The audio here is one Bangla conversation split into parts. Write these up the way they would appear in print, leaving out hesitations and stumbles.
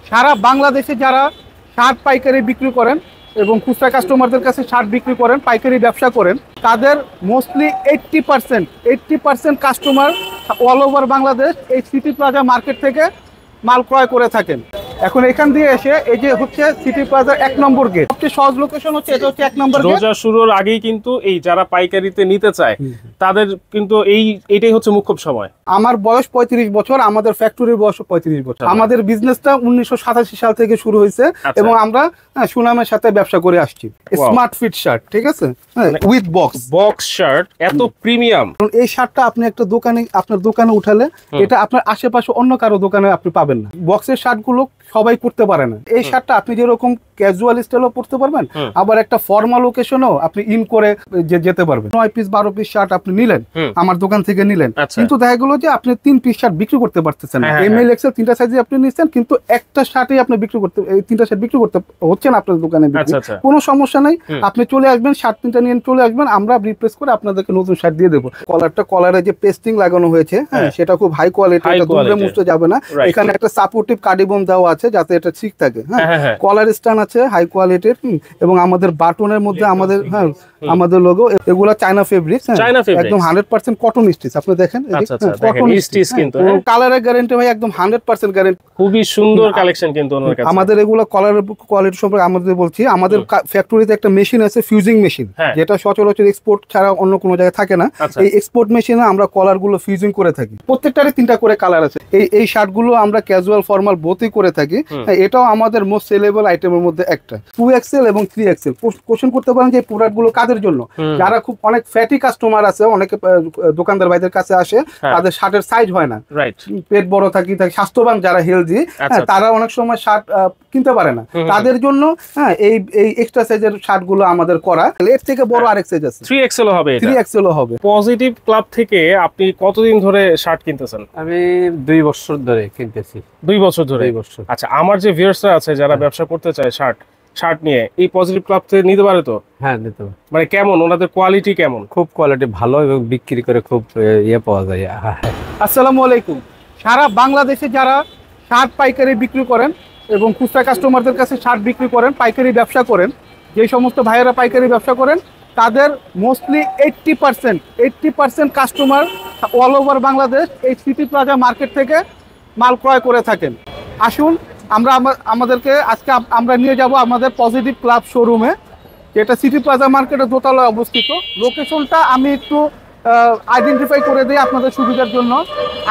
সারা বাংলাদেশে যারা শার্ট পাইকারি বিক্রি করেন এবং খুচরা কাস্টমারদের কাছে শার্ট বিক্রি করেন, পাইকারি ব্যবসা করেন, তাদের mostly 80% customer all over Bangladesh এই সিটি প্লাজা মার্কেট থেকে মাল ক্রয় করে থাকেন। এখন এখান দিয়ে এসে এই যে হচ্ছে সিটি প্লাজার 1 নম্বর গেট, সবচেয়ে সহজ লোকেশন হচ্ছে এটা হচ্ছে 1 নম্বর গেট। রোজা শুরুর আগেই কিন্তু এই যারা পাইকারিতে নিতে চায় তাদের কিন্তু এইটাই হচ্ছে মুখ্য সময়। আমার বয়স 35 বছর, আমাদের ফ্যাক্টরির বয়স 35 বছর। আমাদের বিজনেসটা 1987 সাল থেকে শুরু হয়েছে এবং আমরা সুনামের সাথে ব্যবসা করে আসছি। স্মার্ট ফিট শার্ট, ঠিক আছে, উইথ বক্স শার্ট, এত প্রিমিয়াম। এই শার্টটা আপনি একটা দোকানে, আপনার দোকানে উঠালে এটা আপনার আশেপাশে অন্য কারো দোকানে আপনি পাবেন না। বক্সের শার্টগুলো সবাই করতে পারে না। এই শার্টটা আপনি যেরকম ক্যাজুয়াল স্টাইলও পড়তে পারবেন, আবার একটা ফর্মাল ওকেশনও আপনি ইন করে যেতে পারবেন। 9 পিস 12 পিস শার্ট আপনি নিলেন, আমার দোকান থেকে নিলেন, কিন্তু দেখা গেল যে আপনি 3 পিস শার্ট বিক্রি করতে পারতেছেন না। এমএল এক্সেল 3টা সাইজে আপনি নিচ্ছেন, কিন্তু একটা শার্টই আপনি বিক্রি করতে, এই 3টা শার্ট বিক্রি করতে হচ্ছে না আপনার দোকানে। কোনো সমস্যা নাই, আপনি চলে আসবেন, শার্ট 3টা নিয়ে চলে আসবেন, আমরা রিপ্লেস করে আপনাদেরকে নতুন শার্ট দিয়ে দেবো। কলারে যে পেস্টিং লাগানো হয়েছে, সেটা খুব হাই কোয়ালিটি, এটা ধুলে মুছতে যাবে না। এখানে একটা সাপোর্টিভ কার্ডিবন দেওয়া আছে যাতে এটা ঠিক থাকে। কলার স্ট্যান্ড আছে হাই কোয়ালিটির, এবং আমাদের বাটনের মধ্যে আমাদের লোগো, এগুলো চায়না ফেব্রিক, একদম 100% কটন স্টিচ। আপনি দেখেন কটন স্টিচ, কিন্তু কালারের গ্যারান্টি ভাই একদম 100% গ্যারান্টি। খুবই সুন্দর কালেকশন কিন্তু ওনার কাছে। আমাদের এগুলো কলারের কোয়ালিটি সম্পর্কে আমাদের বলছি, আমাদের ফ্যাক্টরিতে একটা মেশিন আছে, ফিউজিং মেশিন, যেটা সচরাচর এক্সপোর্ট ছাড়া অন্য কোনো জায়গায় থাকে না। এই এক্সপোর্ট মেশিনে আমরা কলার গুলো ফিউজিং করে থাকি। প্রত্যেকটারই 3টা করে কালার আছে। এই শার্ট গুলো আমরা ক্যাজুয়াল ফর্মাল বোথই করে থাকি। এটাও আমাদের মোস্ট সেলেবল আইটেমের মধ্যে একটা। 2XL এবং 3XL। কোশ্চেন করতে পারেন যে প্রোডাক্ট গুলো কাদের জন্য? যারা খুব অনেক ফ্যাটি কাস্টমার আছে, অনেকে দোকানদার ভাইদের কাছে আসে, তাদের শার্টের সাইজ হয় না, পেট বড় থাকে, স্বাস্থ্যবান যারা হেলদি, তারা অনেক সময় শার্ট কিনতে পারে না, তাদের জন্য এই এক্সট্রা সাইজের শার্ট গুলো আমাদের করা। এর থেকে বড় আরেক সাইজ আছে, 3XL হবে। 3XL হবে। পজিটিভ ক্লাব থেকে আপনি কতদিন ধরে শার্ট কিনতেছেন? আমি 2 বছর ধরে কিনতেছি। 2 বছর ধরে? 2 বছর। আচ্ছা, আমার যে ভিউয়ার্সরা আছে যারা ব্যবসা করতে চায় শার্ট নিয়ে, এই পজিটিভ ক্লাব থেকে নিতে পারে তো? হ্যাঁ, নিতে পারে। মানে কেমন, ওনাদের কোয়ালিটি কেমন? খুব কোয়ালিটি ভালো এবং বিক্রি করে খুব পাওয়া যায়। আসসালামু আলাইকুম। সারা বাংলাদেশে যারা শার্ট পাইকারি বিক্রি করেন এবং খুচরা কাস্টমারদের কাছে শার্ট বিক্রি করেন, পাইকারি ব্যবসা করেন, যে সমস্ত ভাইয়েরা পাইকারি ব্যবসা করেন, তাদের mostly 80% customer all over Bangladesh এই সিটি প্লাজা মার্কেট থেকে মাল ক্রয় করে থাকেন। আসুন আমাদেরকে আজকে আমরা নিয়ে যাব আমাদের পজিটিভ ক্লাব শোরুমে, যেটা সিটি প্লাজা মার্কেটের দোতলায় অবস্থিত। লোকেশনটা আমি একটু আইডেন্টিফাই করে দিই আপনাদের সুবিধার জন্য।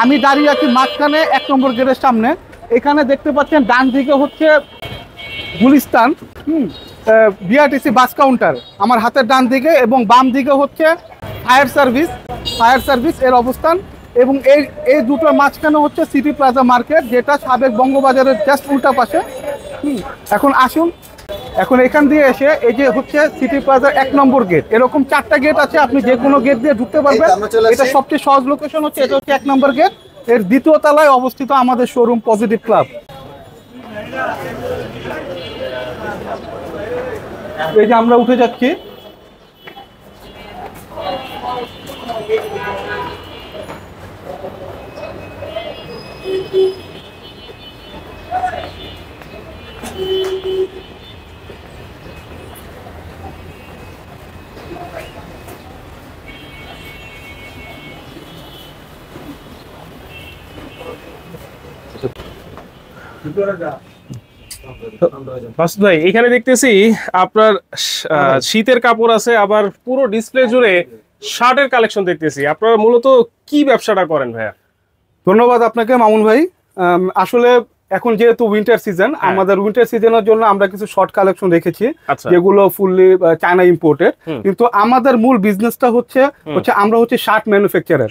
আমি দাঁড়িয়ে আছি মাঝখানে 1 নম্বর গেটের সামনে। এখানে দেখতে পাচ্ছেন ডান দিকে হচ্ছে গুলিস্তান বিআরটিসি বাস কাউন্টার আমার হাতের ডান দিকে, এবং বাম দিকে হচ্ছে ফায়ার সার্ভিস এর অবস্থান, এবং এই দুটোর মাঝখানে হচ্ছে সিটি প্লাজা মার্কেট, যেটা সাবেক বঙ্গবাজারের জাস্ট উল্টা পাশে। এখন আসুন, এখন এখান দিয়ে এসে এই যে হচ্ছে সিটি প্লাজার 1 নম্বর গেট, এরকম 4টা গেট আছে, আপনি যে কোনো গেট দিয়ে ঢুকতে পারবেন। এটা সবচেয়ে সহজ লোকেশন হচ্ছে, এটা হচ্ছে 1 নম্বর গেট, এর 2য় তলায় অবস্থিত আমাদের শোরুম পজিটিভ ক্লাব। এই যে আমরা উঠে যাচ্ছি, ভাই এখানে দেখতেছি আপনার শীতের কাপড় আছে, আবার পুরো ডিসপ্লে জুড়ে শার্টের কালেকশন দেখতেছি। আপনারা মূলত কি ব্যবসাটা করেন ভাইয়া? ধন্যবাদ আপনাকে মামুন ভাই। আসলে এখন যেহেতু উইন্টার সিজন, আমাদের উইন্টার সিজনের জন্য আমরা কিছু শর্ট কালেকশন রেখেছি, যেগুলো ফুললি চায়না ইম্পোর্টেড। কিন্তু আমাদের মূল বিজনেসটা হচ্ছে আমরা হচ্ছে শার্ট ম্যানুফ্যাকচারার।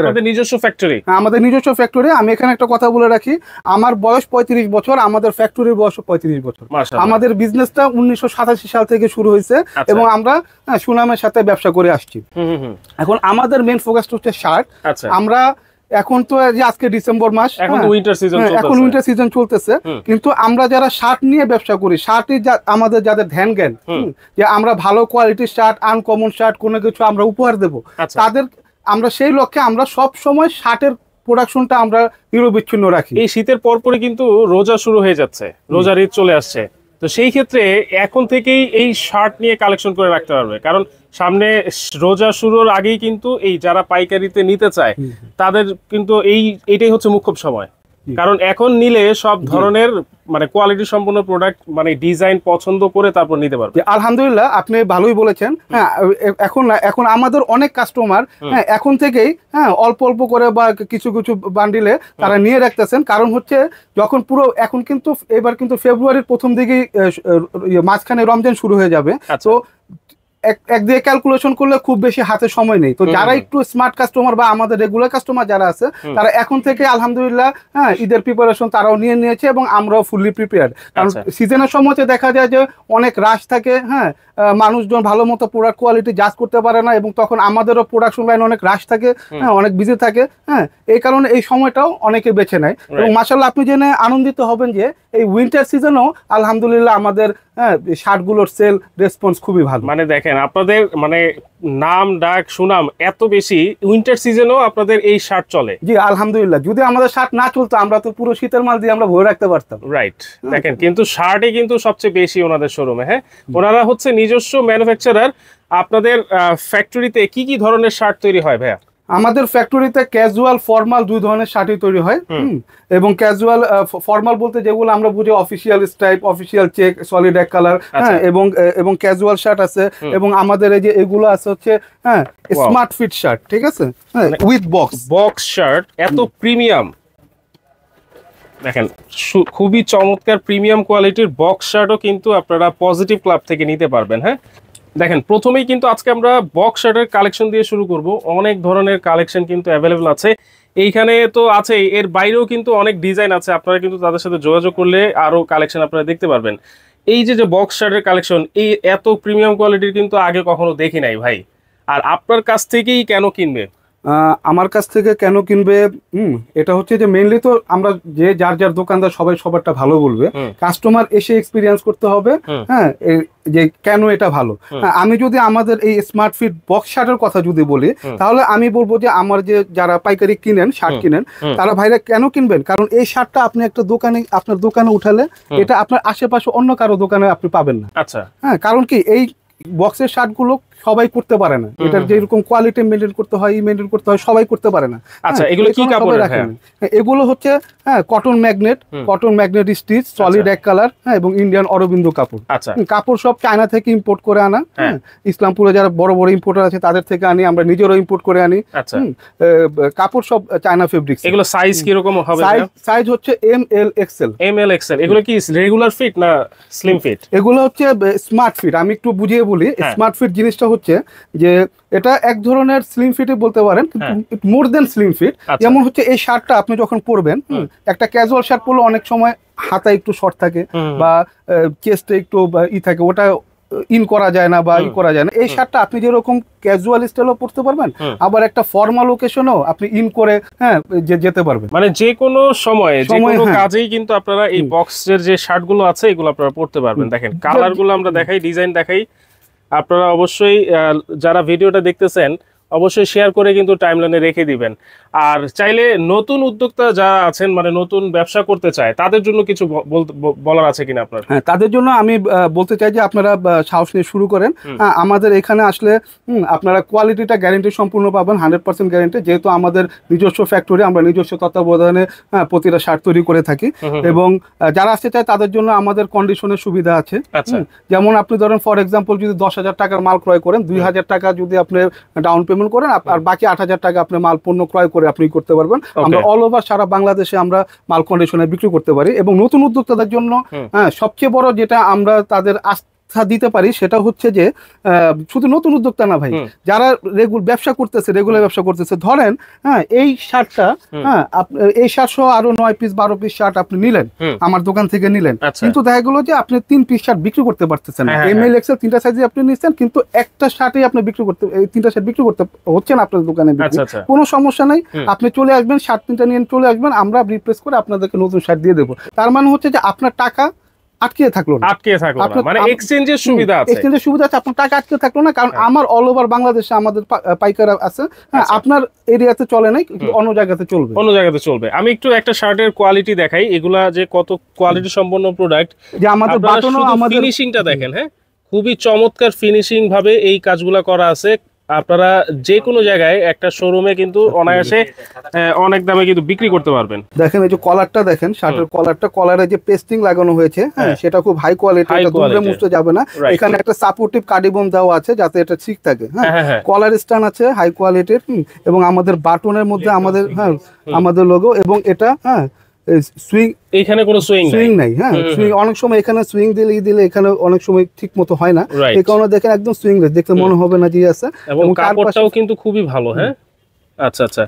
আমাদের নিজস্ব ফ্যাক্টরি। আমাদের নিজস্ব ফ্যাক্টরি। আমি এখানে একটা কথা বলে রাখি, আমার বয়স 35 বছর, আমাদের ফ্যাক্টরির বয়স 35 বছর। আমাদের বিজনেসটা 1987 সাল থেকে শুরু হয়েছে এবং আমরা সুনামের সাথে ব্যবসা করে আসছি। এখন আমাদের মেইন ফোকাস হচ্ছে শার্ট। আমরা এখন তো যে আজকে ডিসেম্বর মাস, এখন উইন্টার সিজন চলতেছে, কিন্তু আমরা যারা শার্ট নিয়ে ব্যবসা করি, শার্টই আমাদের যাদের ধ্যান জ্ঞান যে আমরা ভালো কোয়ালিটির শার্ট, আনকমন শার্ট কোনো কিছু আমরা উপহার দেব, তাদের আমরা সেই লক্ষ্যে আমরা সব সময় শার্টের প্রোডাকশনটা আমরা নিরবিচ্ছিন্ন রাখি। এই শীতের পরপরই কিন্তু রোজা শুরু হয়ে যাচ্ছে, রোজার ঈদ চলে আসছে, তো সেই ক্ষেত্রে এখন থেকেই এই শার্ট নিয়ে কালেকশন করে রাখতে পারবে, কারণ সামনে রোজা শুরুর আগেই কিন্তু এই যারা পাইকারিতে নিতে চায় তাদের কিন্তু এইটাই হচ্ছে মুখ্য সময়, কারণ এখন নিলে সব ধরনের মানে কোয়ালিটি সম্পন্ন প্রোডাক্ট মানে ডিজাইন পছন্দ করে তারপর নিতে পারবে। আলহামদুলিল্লাহ, আপনি ভালোই বলেছেন। হ্যাঁ, এখন আমাদের অনেক কাস্টমার হ্যাঁ এখন থেকেই হ্যাঁ অল্প অল্প করে বা কিছু কিছু বান্ডিলে তারা নিয়ে রাখতেছেন, কারণ হচ্ছে যখন পুরো এখন কিন্তু এবার কিন্তু ফেব্রুয়ারির প্রথম দিকেই মাঝখানে রমজান শুরু হয়ে যাবে, তো এক দিয়ে ক্যালকুলেশন করলে খুব বেশি হাতে সময় নেই। তো যারা একটু স্মার্ট কাস্টমার বা আমাদের রেগুলার কাস্টমার যারা আছে তারা এখন থেকে আলহামদুলিল্লাহ হ্যাঁ ঈদের প্রিপারেশন তারাও নিয়েছে এবং আমরাও ফুললি প্রিপেয়ার্ড। কারণ সিজনের সময়তে দেখা যায় যে অনেক রাশ থাকে, হ্যাঁ মানুষজন ভালো মতো প্রোডাক্ট কোয়ালিটি জাজ করতে পারে না, এবং তখন আমাদেরও প্রোডাকশন লাইন অনেক রাশ থাকে, হ্যাঁ অনেক বিজি থাকে। হ্যাঁ এই কারণে এই সময়টাও অনেকে বেছে নেয়, এবং মাশাআল্লাহ আপনি জেনে আনন্দিত হবেন যে এই উইন্টার সিজনেও আলহামদুলিল্লাহ আমাদের হ্যাঁ শার্টগুলোর সেল রেসপন্স খুবই ভালো। মানে দেখেন আপনাদের মানে নাম ডাক সুনাম এত বেশি, উইন্টার সিজনেও আপনাদের এই শার্ট চলে। জি আলহামদুলিল্লাহ, যদি আমাদের শার্ট না চলতো আমরা তো পুরো শীতের মাল দিয়ে আমরা ভরে রাখতে পারতাম। রাইট, দেখেন কিন্তু শার্টে কিন্তু সবচেয়ে বেশি ওনাদের শোরুমে, হ্যাঁ ওনারা হচ্ছে নিজস্ব ম্যানুফ্যাকচারার। আপনাদের ফ্যাক্টরিতে কি কি ধরনের শার্ট তৈরি হয় ভাইয়া? আমাদের ফ্যাক্টরিতে ক্যাজুয়াল ফর্মাল দুই ধরনের শার্টই তৈরি হয়, এবং ক্যাজুয়াল ফর্মাল বলতে যেগুলো আমরা বুঝি official stripe, official check, solid এক কালার, হ্যাঁ এবং ক্যাজুয়াল শার্ট আছে, এবং আমাদের এই যে এগুলো আছে হচ্ছে হ্যাঁ স্মার্ট ফিট শার্ট, ঠিক আছে, উইথ বক্স শার্ট, এত প্রিমিয়াম। দেখেন খুবই চমৎকার প্রিমিয়াম কোয়ালিটির বক্স শার্টও কিন্তু আপনারা পজিটিভ ক্লাব থেকে নিতে পারবেন। হ্যাঁ দেখেন প্রথমেই কিন্তু আজকে আমরা বক্স শার্টের কালেকশন দিয়ে শুরু করব। অনেক ধরনের কালেকশন কিন্তু অ্যাভেলেবল আছে এইখানে, তো আছে এর বাইরেও কিন্তু অনেক ডিজাইন আছে, আপনারা কিন্তু তাদের সাথে যোগাযোগ করলে আরো কালেকশন আপনারা দেখতে পারবেন। এই যে বক্স শার্টের কালেকশন, এই এত প্রিমিয়াম কোয়ালিটির কিন্তু আগে কখনো দেখি নাই ভাই। আর আপনার কাছ থেকেই কেন কিনবে? আমার কাছ থেকে কেন কিনবে, এটা হচ্ছে যে মেইনলি তো আমরা যে যার যার দোকানদার সবাই সবারটা ভালো বলবে, কাস্টমার এসে এক্সপিরিয়েন্স করতে হবে হ্যাঁ যে কেন এটা ভালো। আমি যদি আমাদের এই স্মার্ট ফিট বক্স শার্টের কথা যদি বলি, তাহলে আমি বলবো যে আমার যে যারা পাইকারি কিনেন শার্ট কিনেন তারা ভাইরা কেন কিনবেন, কারণ এই শার্টটা আপনি একটা দোকানে আপনার দোকানে উঠালে এটা আপনার আশেপাশে অন্য কারো দোকানে আপনি পাবেন না। আচ্ছা হ্যাঁ, কারণ কি এই বক্সের শার্টগুলো সবাই করতে পারে না, এটার যেরকম কোয়ালিটি মেনটেন করতে হয় মেনটেন করতে হয় সবাই করতে পারে না। আচ্ছা এগুলো কি কাপড় রাখেন? এগুলো হচ্ছে হ্যাঁ কটন ম্যাগনেট স্টিচ, সলিড এক কালার, হ্যাঁ এবং ইন্ডিয়ান অরবিন্দ কাপড়। আচ্ছা কাপড় সব চায়না থেকে ইম্পোর্ট করে আনা, হ্যাঁ ইসলামপুরে যারা বড় বড় ইম্পোর্টার আছে তাদের থেকে আনি, আমরা নিজেরও ইম্পোর্ট করে আনি। আচ্ছা কাপড় সব চায়না ফেব্রিক্স। এগুলো সাইজ কি রকম হবে? সাইজ হচ্ছে ML XL। এগুলো কি রেগুলার ফিট না স্লিম ফিট? এগুলো হচ্ছে স্মার্ট ফিট। আমি একটু বুঝিয়ে বলি, স্মার্ট ফিট জিনিসটা হচ্ছে যে এটা এক ধরনের স্লিম ফিটই বলতে পারেন, কিন্তু মোর দেন স্লিম ফিট। যেমন হচ্ছে এই শার্টটা আপনি যখন পরবেন, একটা ক্যাজুয়াল শার্ট পরলে অনেক সময় হাতা একটু শর্ট থাকে বা চেস্টে একটু থাকে, ওটা ইন করা যায় না বা করা যায় না। এই শার্টটা আপনি যেরকম ক্যাজুয়াল স্টাইলও পরতে পারবেন, আবার একটা ফর্মাল ওকেশনও আপনি ইন করে হ্যাঁ যেতে পারবেন, মানে যে কোনো সময়ে যে কোনো কাজেই কিন্তু আপনারা এই বক্সের যে শার্টগুলো আছে এগুলো আপনারা পরতে পারবেন। দেখেন কালারগুলো আমরা দেখাই, ডিজাইন দেখাই, আপনারা অবশ্যই যারা ভিডিওটা দেখতেছেন অবশ্যই শেয়ার করে কিন্তু টাইমলাইনে রেখে দিবেন। আর চাইলে নতুন উদ্যোক্তা যারা আছেন মানে নতুন ব্যবসা করতে চায় তাদের জন্য কিছু বলার আছে কিনা আপনার? হ্যাঁ, তাদের জন্য আমি বলতে চাই যে আপনারা সাহস নিয়ে শুরু করেন। আমাদের এখানে আসলে আপনারা কোয়ালিটিটা গ্যারেন্টি সম্পূর্ণ পাবেন, 100% গ্যারেন্টি, যেহেতু আমাদের নিজস্ব ফ্যাক্টরি, আমরা নিজস্ব তত্ত্বাবধানে প্রতিটা শার্ট তৈরি করে থাকি। এবং যারা আসতে চায় তাদের জন্য আমাদের কন্ডিশনের সুবিধা আছে। যেমন আপনি ধরেন ফর এক্সাম্পল যদি 10,000 টাকার মাল ক্রয় করেন, 2,000 টাকা যদি আপনি ডাউন পেমেন্ট করেন, আর বাকি 8,000 টাকা আপনি মাল পণ্য ক্রয় করে আপনি করতে পারবেন। আমরা অল ওভার সারা বাংলাদেশে আমরা মাল কন্ডিশনে বিক্রি করতে পারি। এবং নতুন উদ্যোক্তাদের জন্য সবচেয়ে বড় যেটা আমরা তাদের দিতে পারি সেটা হচ্ছে যে শুধু নতুন উদ্যোক্তা না ভাই, যারা ব্যবসা করতেছে, ধরেন হ্যাঁ এই শার্টটা এই 700 আরো 9 পিস 12 পিস শার্ট আপনি নিলেন আমার দোকান থেকে নিলেন, কিন্তু দেখা গেলো যে আপনি 3 পিস শার্ট বিক্রি করতে পারতেছেন না। ML XL 3টা সাইজে আপনি নিচ্ছেন, কিন্তু একটা শার্টে আপনি বিক্রি করতে, এই 3টা শার্ট বিক্রি করতে হচ্ছে না আপনার দোকানে। কোনো সমস্যা নাই, আপনি চলে আসবেন, শার্ট 3টা নিয়ে চলে আসবেন, আমরা রিপ্লেস করে আপনাদেরকে নতুন শার্ট দিয়ে দেবো। তার মানে হচ্ছে যে আপনার টাকা আটকে থাকলো না, আটকে থাকলো না, মানে এক্সচেঞ্জের সুবিধা আছে। এক্সচেঞ্জের সুবিধা আছে, আপনার টাকা আটকে থাকলো না, কারণ আমার অল ওভার বাংলাদেশে আমাদের পাইকার আছে। হ্যাঁ, আপনার এরিয়াতে চলে নাই, অন্য জায়গাতে চলবে, অন্য জায়গাতে চলবে। আমি একটু একটা শার্টের কোয়ালিটি দেখাই, এগুলা যে কত কোয়ালিটি সম্পন্ন প্রোডাক্ট, যে আমাদের বাটনও আমাদের ফিনিশিংটা দেখেন। হ্যাঁ, খুবই চমৎকার ফিনিশিং ভাবে এই কাজগুলা করা আছে। আপনারা যে কোনো জায়গায় একটা শোরুমে কিন্তু অনায়াসে অনেক দামে কিন্তু বিক্রি করতে পারবেন। দেখেন এই যে কলারটা দেখেন, শার্টের কলারটা, কলারে যে পেস্টিং লাগানো হয়েছে, হ্যাঁ, সেটা খুব হাই কোয়ালিটি, এটা ধুলে মুছতে যাবে না। এখানে একটা সাপোর্টিভ কার্ডিবন দেওয়া আছে যাতে এটা ঠিক থাকে। হ্যাঁ, কলার স্ট্যান্ড আছে হাই কোয়ালিটির, এবং আমাদের বাটনের মধ্যে আমাদের আমাদের লোগো, এবং এটা সুইং, এখানে কোনো সুইং নাই। হ্যাঁ, সুইং অনেক সময় এখানে সুইং দিলে এখানে অনেক সময় ঠিক মতো হয় না, এই কারণে দেখেন একদম সুইংলেস, দেখতে মনে হবে না যে আছে, এবং কাপড়টাও কিন্তু খুবই ভালো। হ্যাঁ, আচ্ছা আচ্ছা,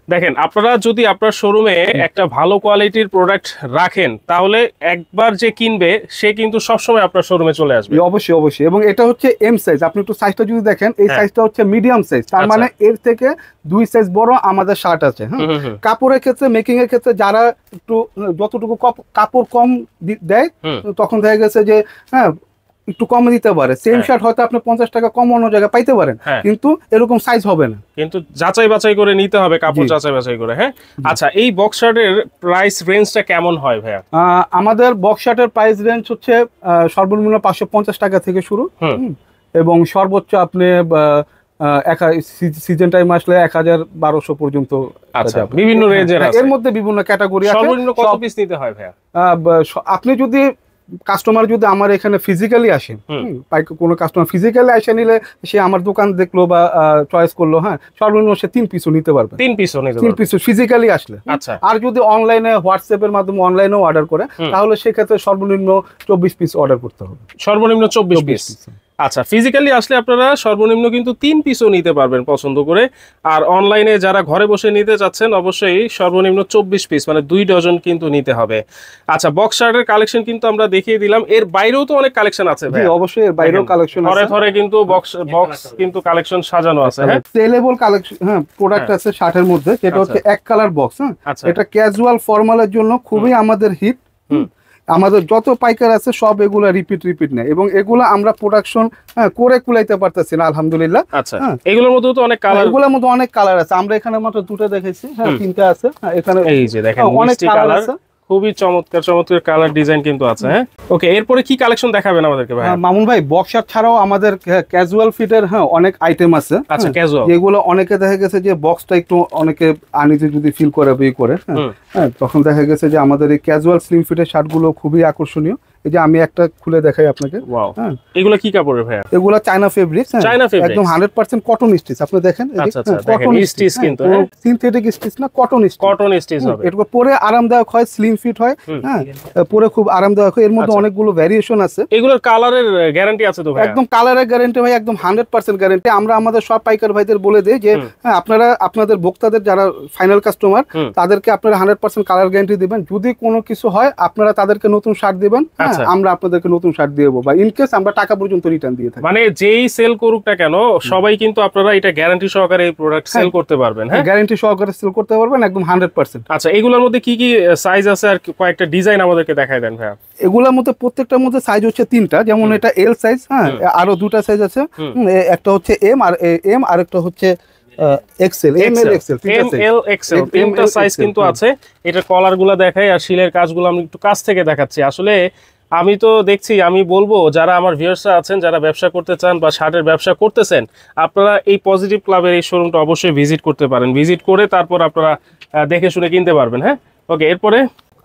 দেখেন আপনারা যদি আপনার শোরুমে একটা ভালো কোয়ালিটির প্রোডাক্ট রাখেন, তাহলে একবার যে কিনবে সে কিন্তু সবসময় আপনার শোরুমে চলে আসবে। অবশ্যই অবশ্যই। এবং এটা হচ্ছে এম সাইজ, আপনি একটু সাইজটা যদি দেখেন, এই সাইজটা হচ্ছে মিডিয়াম সাইজ, তার মানে এর থেকে 2 সাইজ বড় আমাদের শার্ট আছে। হ্যাঁ, কাপড়ের ক্ষেত্রে, মেকিং এর ক্ষেত্রে যারা একটু যতটুকু কাপড় কম দেয়, তখন দেখা গেছে যে হ্যাঁ একটু কম দিতে পারে, সেম শার্ট হয়তো আপনি 50 টাকা কম অন্য জায়গায় পাইতে পারেন, কিন্তু এরকম সাইজ হবে না, কিন্তু যাচাই বাছাই করে নিতে হবে, কাপড় যাচাই বাছাই করে। হ্যাঁ, আচ্ছা, এই বক্স শার্টের প্রাইস রেঞ্জটা কেমন হয় ভাইয়া? আমাদের বক্স শার্টের প্রাইস রেঞ্জ হচ্ছে সর্বনিম্ন 550 টাকা থেকে শুরু, এবং সর্বোচ্চ আপনি সিজন টাইম আসলে 1000-1200 পর্যন্ত। আচ্ছা, বিভিন্ন রেঞ্জের আছে, এর মধ্যে বিভিন্ন ক্যাটাগরি আছে। সর্বনিম্ন কত পিস নিতে হয় ভাইয়া? আপনি যদি কাস্টমার যদি আমার এখানে ফিজিক্যালি আসেন, কোনো কাস্টমার ফিজিক্যালি আসে নিলে সে আমার দোকান দেখলো বা চয়েস করলো, হ্যাঁ, সর্বনিম্ন সে 3 পিসও নিতে পারবে, 3 পিসও ফিজিক্যালি আসলে। আচ্ছা, আর যদি অনলাইনে হোয়াটসঅ্যাপের মাধ্যমে অনলাইনেও অর্ডার করে, তাহলে সেক্ষেত্রে সর্বনিম্ন 24 পিস অর্ডার করতে হবে, সর্বনিম্ন 24 পিস। আচ্ছা, ফিজিক্যালি আসলে আপনারা সর্বনিম্ন কিন্তু 3 পিসও নিতে পারবেন পছন্দ করে। আর অনলাইনে যারা ঘরে বসে নিতে চাচ্ছেন, অবশ্যই সর্বনিম্ন 24 পিস, মানে 2 ডজন কিন্তু নিতে হবে। আচ্ছা, বক্স শার্টের কালেকশন কিন্তু আমরা দেখিয়ে দিলাম, এর বাইরেও তো অনেক কালেকশন আছে ভাই। অবশ্যই এর বাইরেও কালেকশন আছে, ধরে কিন্তু বক্স কিন্তু কালেকশন সাজানো আছে। হ্যাঁ, সেলেবল কালেকশন, হ্যাঁ, প্রোডাক্ট আছে শার্টের মধ্যে, যেটা হচ্ছে এক কালার বক্স। হ্যাঁ, এটা ক্যাজুয়াল ফর্মালের জন্য খুবই আমাদের হিট। আমাদের যত পাইকার আছে সব এগুলা রিপিট নেয়, এবং এগুলা আমরা প্রোডাকশন করে কুলাইতে পারতেছি না, আলহামদুলিল্লাহ। আচ্ছা, এগুলোর মধ্যে তো অনেক কালার, এগুলোর মধ্যে অনেক কালার আছে, আমরা এখানে মাত্র 2টা দেখাইছি, হ্যাঁ, 3টা আছে। এখানে এই যে দেখেন অনেক কালার আছে, খুবই চমৎকার চমৎকার কালার ডিজাইন কিন্তু আছে। হ্যাঁ, ওকে, এরপরে কি কালেকশন দেখাবেন আমাদেরকে ভাই? মামুন ভাই, বক্স শার্ট ছাড়াও আমাদের ক্যাজুয়াল ফিটের অনেক আইটেম আছে। আচ্ছা, ক্যাজুয়াল, যেগুলো অনেকে দেখা গেছে যে বক্সটা একটু অনেকে আনিতে যদি ফিল করে হ্যাঁ, তখন দেখা গেছে যে আমাদের এই ক্যাজুয়াল স্লিম ফিটের শার্টগুলো খুবই আকর্ষণীয়। এই যে আমি একটা খুলে দেখাই আপনাকে। হ্যাঁ, এগুলো কি কাপড়ের ভাই? এগুলো চায়না ফেব্রিক্স, একদম 100% কটন স্টিচ। আপনি দেখেন, কটন স্টিচ, কিন্তু সিনথেটিক স্টিচ না, কটন স্টিচ হবে। এটা পরে আরামদায়ক হয়, স্লিম ফিট হয়। হ্যাঁ, পরে খুব আরামদায়ক হয়। এর মধ্যে অনেকগুলো ভ্যারিয়েশন আছে। এগুলোর কালারের গ্যারান্টি আছে তো ভাই? একদম কালারের গ্যারান্টি ভাই, একদম 100% গ্যারান্টি। আমরা আমাদের সব পাইকার ভাইদের বলে দেই যে হ্যাঁ, আপনারা আপনাদের ভোক্তাদের যারা ফাইনাল কাস্টমার, তাদেরকে আপনারা 100% কালার গ্যারান্টি দিবেন। যদি কোনো কিছু হয় আপনারা তাদেরকে নতুন শার্ট দিবেন, আমরা আপনাদেরকে নতুন শার্ট দিয়ে দেবো, বা ইনকেস আমরা টাকা পর্যন্ত রিটার্ন দিয়ে থাকি। মানে যেই সেল করুক না কেন, সবাই কিন্তু আপনারা এটা গ্যারান্টি সহকারে এই প্রোডাক্ট সেল করতে পারবেন। হ্যাঁ, গ্যারান্টি সহকারে সেল করতে পারবেন, একদম 100%। আচ্ছা, এগুলোর মধ্যে কি কি সাইজ আছে আর কয়েকটা ডিজাইন আমাদেরকে দেখায় দেন ভাই? এগুলোর মধ্যে প্রত্যেকটার মধ্যে সাইজ হচ্ছে 3টা, যেমন এটা এল সাইজ, হ্যাঁ, আরো 2টা সাইজ আছে। একটা হচ্ছে এম আর একটা হচ্ছে এক্সেল, তিনটা সাইজ কিন্তু আছে। এটা কলারগুলো দেখাই আর শিলের কাজগুলো আমি একটু কাছ থেকে দেখাচ্ছি। আসলে আমি তো দেখছি, আমি বলবো যারা আমার ভিউয়ার্সরা আছেন, যারা ব্যবসা করতে চান বা শার্টের ব্যবসা করতেছেন, আপনারা এই পজিটিভ ক্লাবের এই শোরুমটা অবশ্যই ভিজিট করতে পারেন। ভিজিট করে তারপর আপনারা দেখে শুনে কিনতে পারবেন। হ্যাঁ, ওকে, এরপরে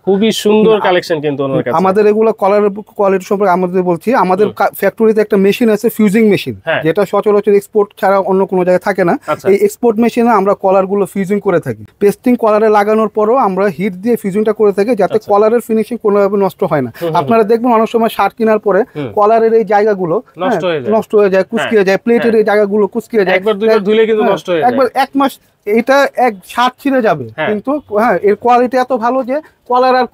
খুবই সুন্দর কালেকশন কিন্তু আমাদের এগুলো কলার কোয়ালিটি সম্পর্কে আমাদের বলছি। আমাদের ফ্যাক্টরিতে একটা মেশিন আছে, ফিউজিং মেশিন, যেটা সচরাচর এক্সপোর্ট ছাড়া অন্য কোনো জায়গায় থাকে না। এই এক্সপোর্ট মেশিনে আমরা কলার গুলো ফিউজিং করে থাকি। পেস্টিং কলারে লাগানোর পরও আমরা হিট দিয়ে ফিউজিংটা করে থাকি, যাতে কলারের ফিনিশিং কোনোভাবে নষ্ট হয় না। আপনারা দেখবেন অনেক সময় শার্ট কেনার পরে কলারের এই জায়গাগুলো নষ্ট হয়ে যায়, কুচকিয়ে যায়, প্লেটের এই জায়গাগুলো কুচকিয়ে যায়, একবার দুইবার ধুলে কিন্তু নষ্ট হয়ে যায়, একবার 1 মাস এটা এক শার্ট ছিঁড়ে যাবে, কিন্তু হ্যাঁ, এর কোয়ালিটি এত ভালো যে কলার আর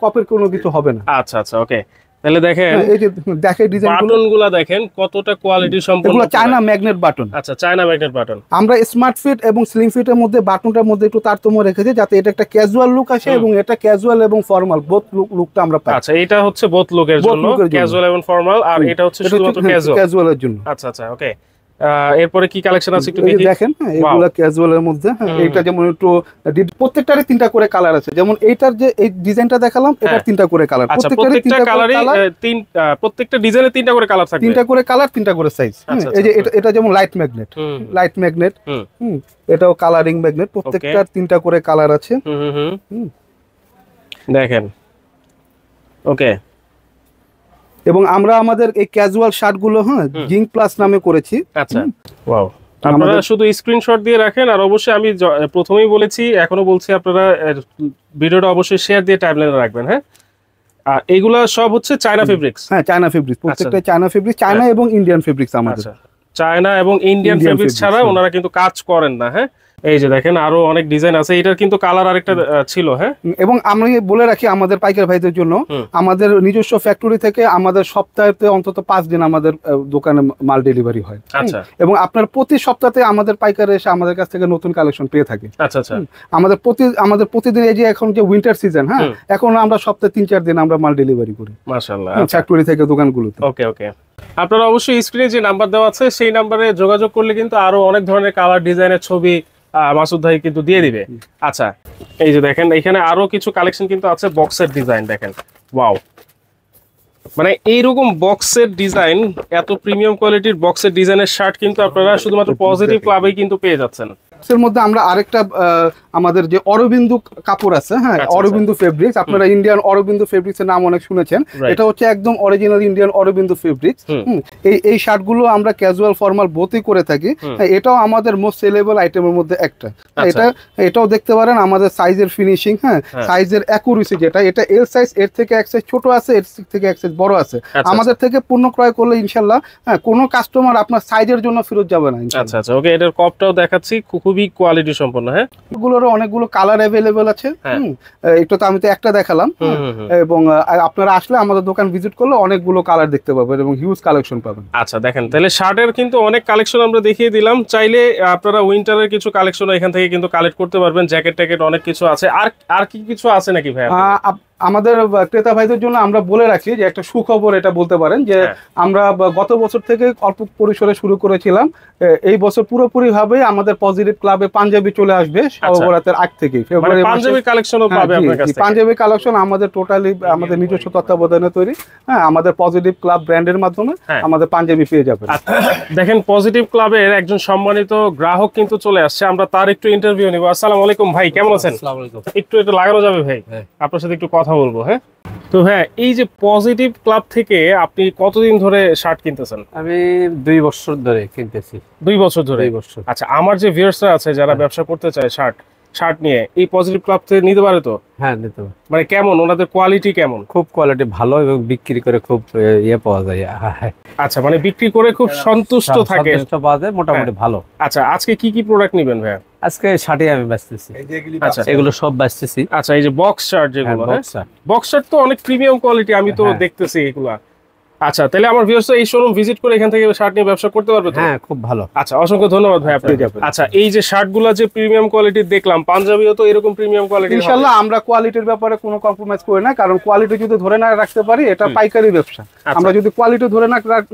কপের কোনো কিছু হবে না। আচ্ছা আচ্ছা, ওকে, তাহলে দেখেন এই যে দেখে ডিজাইনগুলো, বাটনগুলো দেখেন কতটা কোয়ালিটি সম্পন্ন। এগুলো চায়না ম্যাগনেট বাটন। আচ্ছা, চায়না ম্যাগনেট বাটন। আমরা স্মার্ট ফিট এবং স্লিম ফিটের মধ্যে বাটনটার মধ্যে একটু তারতম্য রেখেছি যাতে এটা একটা ক্যাজুয়াল লুক আসে এবং এটা ক্যাজুয়াল এবং ফর্মাল বোথ লুকটা আমরা পাই। আচ্ছা, এটা হচ্ছে বোথ লুকের জন্য, ক্যাজুয়াল এবং ফর্মাল, আর এটা হচ্ছে শুধুমাত্র ক্যাজুয়ালের জন্য। আচ্ছা আচ্ছা, ওকে। এরপরে কি কালেকশন আছে একটু দেখি। দেখেন এগুলা ক্যাজুয়ালের মধ্যে, এটা যেমন একটু প্রত্যেকটারই 3টা করে কালার আছে, যেমন এইটার যে এই ডিজাইনটা দেখালাম এটার 3টা করে কালার, প্রত্যেকটা কালারই প্রত্যেকটা ডিজাইনে 3টা করে কালার থাকবে, 3টা করে কালার, 3টা করে সাইজ। এই যে এটা যেমন লাইট ম্যাগনেট, এটাও কালারিং ম্যাগনেট, প্রত্যেকটার 3টা করে কালার আছে। দেখেন, ওকে। এবং আমরা আমাদের এই ক্যাজুয়াল শার্টগুলো জিঙ্ক প্লাস নামে করেছি। আচ্ছা, ওয়াও। আপনারা শুধু স্ক্রিনশট দিয়ে রাখেন, আর অবশ্যই আমি প্রথমেই বলেছি, এখনো বলছি, আপনারা ভিডিওটা অবশ্যই শেয়ার দিয়ে টাইমলাইনে রাখবেন। হ্যাঁ, আর এগুলা সব হচ্ছে চায়না ফেব্রিক্স। হ্যাঁ, চায়না ফেব্রিক্স, প্রত্যেকটা চায়না ফেব্রিক্স, চায়না এবং ইন্ডিয়ান ফেব্রিক্স আমাদের। চায়না এবং ইন্ডিয়ান ফেব্রিক্স ছাড়া ওনারা কিন্তু কাজ করেন না। হ্যাঁ, এই যে দেখেন আরো অনেক ডিজাইন আছে, এটার কিন্তু কালার আরেকটা ছিল। হ্যাঁ, এবং আমি বলে রাখি আমাদের পাইকার ভাইদের জন্য, আমাদের নিজস্ব ফ্যাক্টরি থেকে আমাদের সপ্তাহেতে অন্তত 5 দিন আমাদের দোকানে মাল ডেলিভারি হয়। আচ্ছা, এবং আপনার প্রতি সপ্তাহে আমাদের পাইকার এসে আমাদের কাছ থেকে নতুন কালেকশন পেয়ে থাকে। আচ্ছা আচ্ছা, আমাদের প্রতিদিন, এই যে এখন যে উইন্টার সিজন, হ্যাঁ, এখন আমরা সপ্তাহে 3-4 দিন আমরা মাল ডেলিভারি করি মাশাআল্লাহ ফ্যাক্টরি থেকে দোকানগুলোতে। ওকে ওকে। আপনারা অবশ্যই স্ক্রিনে যে নাম্বার দেওয়া আছে সেই নাম্বারে যোগাযোগ করলে কিন্তু আরো অনেক ধরনের কালার ডিজাইনের ছবি মাসুদ ভাই কিন্তু দিয়ে দিবে। আচ্ছা, এই যে দেখেন এখানে আরো কিছু কালেকশন কিন্তু আছে, বক্সের ডিজাইন দেখেন, ওয়াও। মানে এইরকম বক্সের ডিজাইন, এত প্রিমিয়াম কোয়ালিটির বক্সের ডিজাইনের শার্ট কিন্তু আপনারা শুধুমাত্র পজিটিভ ক্লাবেই কিন্তু পেয়ে যাচ্ছেন। এর মধ্যে আমরা আরেকটা আমাদের যে অরবিন্দু কাপড় আছে, হ্যাঁ, অরবিন্দু ফেব্রিক্স, আপনারা ইন্ডিয়ান অরবিন্দু ফেব্রিক্স এর নাম অনেক শুনেছেন, এটা হচ্ছে একদম অরিজিনাল ইন্ডিয়ান অরবিন্দু ফেব্রিক্স। এই শার্টগুলো আমরা ক্যাজুয়াল ফর্মাল বোথই করে থাকি। এটাও আমাদের মোস্ট সেলেবল আইটেমের মধ্যে একটা। এটাও দেখতে পারেন আমাদের সাইজের ফিনিশিং, হ্যাঁ, সাইজের অ্যাকুরেসি, যেটা এটা এল সাইজ, এর থেকে এক সাইজ ছোট আছে, এর থেকে এক সাইজ বড় আছে। আমাদের থেকে পণ্য ক্রয় করলে ইনশাআল্লাহ কোনো কাস্টমার আপনার সাইজের জন্য ফেরত যাবে না। আচ্ছা আচ্ছা, ওকে। এটার কপটাও দেখাচ্ছি, খুবই কোয়ালিটি সম্পন্ন। হ্যাঁ, এগুলোরও অনেকগুলো কালার অ্যাভেলেবল আছে। এটা তো আমি তো একটা দেখালাম, এবং আপনারা আসলে আমাদের দোকান ভিজিট করলে অনেকগুলো কালার দেখতে পাবেন এবং হিউজ কালেকশন পাবেন। আচ্ছা, দেখেন তাহলে শার্টের কিন্তু অনেক কালেকশন আমরা দেখিয়ে দিলাম। চাইলে আপনারা উইন্টারের কিছু কালেকশন এখান থেকে কিন্তু কালেক্ট করতে পারবেন। জ্যাকেট ট্যাকেট অনেক কিছু আছে। আর কি কিছু আছে নাকি ভাই? আমাদের ক্রেতা ভাইদের জন্য আমরা বলে রাখি যে একটা সুখবর, এটা বলতে পারেন যে আমরা গত বছর থেকে অল্প পরিসরে শুরু করেছিলাম, এই বছর পুরোপুরি ভাবে আমাদের পজিটিভ ক্লাবে পাঞ্জাবি চলে আসবে সবরাতের আগ থেকে। ফেব্রুয়ারি পাঞ্জাবি কালেকশনও পাবে আপনার কাছে। পাঞ্জাবি কালেকশন আমাদের টোটালি আমাদের নিজস্ব তত্ত্বাবধানে তৈরি। হ্যাঁ, আমাদের পজিটিভ ক্লাব ব্র্যান্ডের মাধ্যমে আমাদের পাঞ্জাবি পেয়ে যাবেন। দেখেন পজিটিভ ক্লাবের একজন সম্মানিত গ্রাহক কিন্তু চলে আসছে, আমরা তার একটু ইন্টারভিউ নিব। আসসালামু আলাইকুম ভাই, কেমন আছেন? আসসালামু আলাইকুম। একটু এটা লাগানো যাবে ভাই? আপনার সাথে একটু কথা বলবো। হ্যাঁ, তো হ্যাঁ, এই যে পজিটিভ ক্লাব থেকে আপনি কতদিন ধরে শার্ট কিনতেছেন? আমি 2 বছর ধরে কিনতেছি। 2 বছর ধরে? 2 বছর। আচ্ছা, আমার যে ভিউয়ার্সরা আছে যারা ব্যবসা করতে চায় শার্ট নিয়ে, এই পজিটিভ ক্লাব থেকে নিতে পারে তো? হ্যাঁ, নিতে পারে। মানে কেমন, ওনাদের কোয়ালিটি কেমন? খুব কোয়ালিটি ভালো এবং বিক্রি করে খুব পাওয়া যায়। আচ্ছা, মানে বিক্রি করে খুব সন্তুষ্ট থাকে, সন্তুষ্ট পাওয়া যায়, মোটামুটি ভালো। আচ্ছা, আজকে কি কি প্রোডাক্ট নেবেন ভাইয়া? আজকে শার্টে আমি বেচতেছি। আচ্ছা, এগুলো সব বেচতেছি। আচ্ছা, এই যে বক্স শার্ট যেগুলো, বক্স শার্ট তো অনেক প্রিমিয়াম কোয়ালিটি, আমি তো দেখতেছি এগুলা। আচ্ছা, তাহলে আমার ভিউয়ার্স এই শোরুম ভিজিট করে এখান থেকে শার্ট নিয়ে ব্যবসা করতে পারবে তো? হ্যাঁ, খুব ভালো। আচ্ছা, অসংখ্য ধন্যবাদ ভাই আপনি। আচ্ছা, এই যে শার্টগুলো যে প্রিমিয়াম কোয়ালিটির দেখলাম, পাঞ্জাবিও তো এরকম প্রিমিয়াম কোয়ালিটি? ইনশাআল্লাহ আমরা কোয়ালিটির ব্যাপারে কোনো কম্প্রোমাইজ করি না, কারণ কোয়ালিটি যদি ধরে না রাখতে পারি এটা পাইকারি ব্যবসা। আমরা যদি কোয়ালিটি ধরে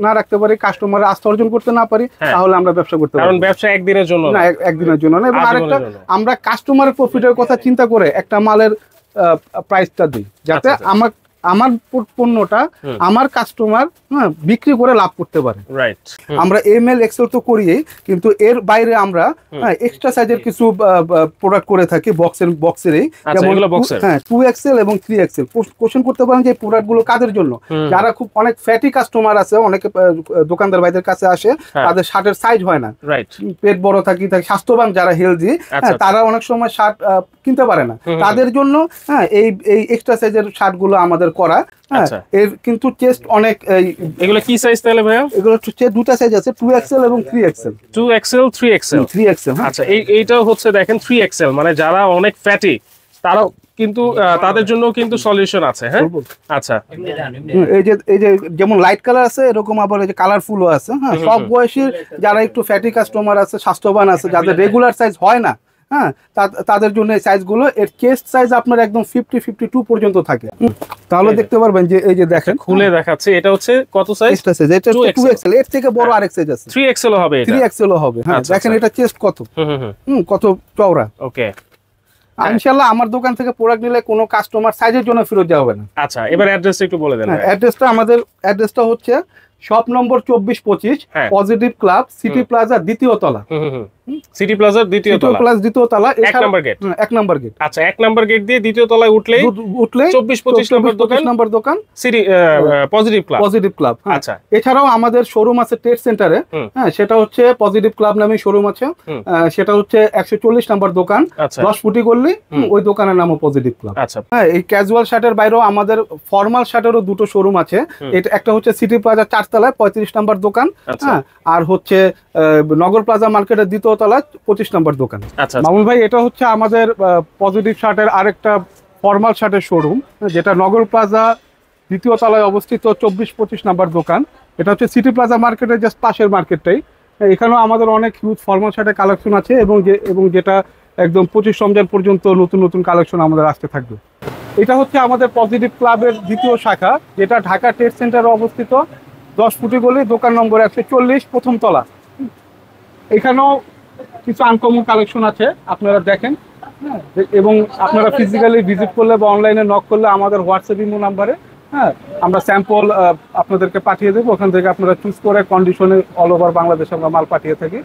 না রাখতে পারি, কাস্টমারের আস্থা অর্জন করতে না পারি, তাহলে আমরা ব্যবসা করতে পারি না। কারণ ব্যবসা একদিনের জন্য না, একদিনের জন্য না। এবং আরেকটা, আমরা কাস্টমারের প্রফিটের কথা চিন্তা করে একটা মালের প্রাইসটা দিই, যাতে আমার পণ্যটা আমার কাস্টমার বিক্রি করে লাভ করতে পারে। রাইট। আমরা এমএল এক্সেল তো করিই, কিন্তু এর বাইরে আমরা এক্সট্রা সাইজের কিছু প্রোডাক্ট করে থাকি বক্সেরই, যেমন 2XL এবং 3XL। কোশ্চেন করতে পারেন যে এই প্রোডাক্টগুলো কাদের জন্য? যারা খুব অনেক ফ্যাটি কাস্টমার আছে, অনেকে দোকানদার ভাইদের কাছে আসে, তাদের শার্টের সাইজ হয় না, পেট বড় থাকে, স্বাস্থ্যবান যারা হেলদি, তারা অনেক সময় শার্ট কিনতে পারে না, তাদের জন্য এই এক্সট্রা সাইজের শার্টগুলো আমাদের করা। এর কিন্তু চেস্ট অনেক। এগুলো কি সাইজ তাহলে ভাইয়া? এগুলো দুটো সাইজ আছে, 2XL এবং 3XL। 2XL 3XL। আচ্ছা, এইটাও হচ্ছে দেখেন 3XL, মানে যারা অনেক ফ্যাটি তারাও কিন্তু তাদের জন্য কিন্তু সলিউশন আছে। হ্যাঁ, আচ্ছা, এই যে যেমন লাইট কালার আছে, এরকম আবার এই যে কালারফুলও আছে। হ্যাঁ, সব বয়সীর যারা একটু ফ্যাটি কাস্টমার আছে, স্বাস্থ্যবান আছে, যাদের রেগুলার সাইজ হয় না, হ্যাঁ, তাদের জন্য এই সাইজগুলো, এর চেস্ট সাইজ আপনার একদম 50-52 পর্যন্ত থাকে। তাহলে দেখতে পারবেন যে এই যে দেখেন খুলে দেখাচ্ছে, এটা হচ্ছে কত সাইজ? এটা 2XL, এর থেকে বড় আরেক সাইজ আছে, 3XL হবে, এটা 3XL হবে। হ্যাঁ, আচ্ছা, দেখেন আচ্ছা। এটা চেস্ট কত, কত চওড়া। ওকে, ইনশাআল্লাহ আমার দোকান থেকে প্রোডাক্ট নিলে কোনো কাস্টমার সাইজের জন্য ফেরত যাওয়া হবে না। আচ্ছা, এবার অ্যাড্রেসটা একটু বলে দেন। অ্যাড্রেসটা, আমাদের অ্যাড্রেসটা হচ্ছে শপ নম্বর 24-25 হ্যাঁ। পজিটিভ ক্লাব, সিটি প্লাজা, দ্বিতীয় তলা। সিটি প্লাজার দ্বিতীয় তলা, দ্বিতীয় তলা, 1 নম্বর গেট। 1 নম্বর গেট। আচ্ছা, 1 নম্বর গেট দিয়ে দ্বিতীয় তলায় উঠলে 24-25 নম্বর দোকান, city positive club. Positive club. আচ্ছা, এছাড়াও আমাদের শোরুম আছে ট্রেড সেন্টারে। হ্যাঁ, সেটা হচ্ছে পজিটিভ ক্লাব নামে শোরুম আছে। সেটা হচ্ছে 140 নম্বর দোকান, 10 ফুটি গলি, ওই দোকানের নামও পজিটিভ ক্লাব। আচ্ছা, হ্যাঁ, এই ক্যাজুয়াল শার্টের বাইরেও আমাদের ফর্মাল শার্টেরও দুটো শোরুম আছে। এটা একটা হচ্ছে সিটি প্লাজা 4 তলায় 35 নম্বর দোকান। হ্যাঁ, আর হচ্ছে নগর প্লাজা মার্কেটের দ্বিতীয় তলায় 25 নম্বর দোকান। আচ্ছা, মামুন ভাই, এটা হচ্ছে আমাদের পজিটিভ শার্টের আরেকটা ফর্মাল শার্টের শোরুম, যেটা নগর প্লাজা দ্বিতীয় তলায় অবস্থিত, 24-25 নম্বর দোকান। এটা হচ্ছে সিটি প্লাজা মার্কেটের জাস্ট পাশের মার্কেটটাই। এখানেও আমাদের অনেক হিউজ ফর্মাল শার্টের কালেকশন আছে, এবং যেটা একদম 25 রমজান পর্যন্ত নতুন নতুন কালেকশন আমাদের আসতে থাকবে। এটা হচ্ছে আমাদের পজিটিভ ক্লাবের দ্বিতীয় শাখা, যেটা ঢাকা ট্রেড সেন্টারে অবস্থিত, 10 ফুটি গলি, দোকান নম্বর 140, প্রথম তলা। এখানেও কিছু আনকমন কালেকশন আছে, আপনারা দেখেন। হ্যাঁ, এবং আপনারা ফিজিক্যালি ভিজিট করলে বা অনলাইনে নক করলে আমাদের হোয়াটসঅ্যাপ ইমো নাম্বারে, হ্যাঁ, আমরা স্যাম্পল আপনাদেরকে পাঠিয়ে দেবো। ওখান থেকে আপনারা চুজ করে কন্ডিশনে অল ওভার বাংলাদেশে আমরা মাল পাঠিয়ে থাকি।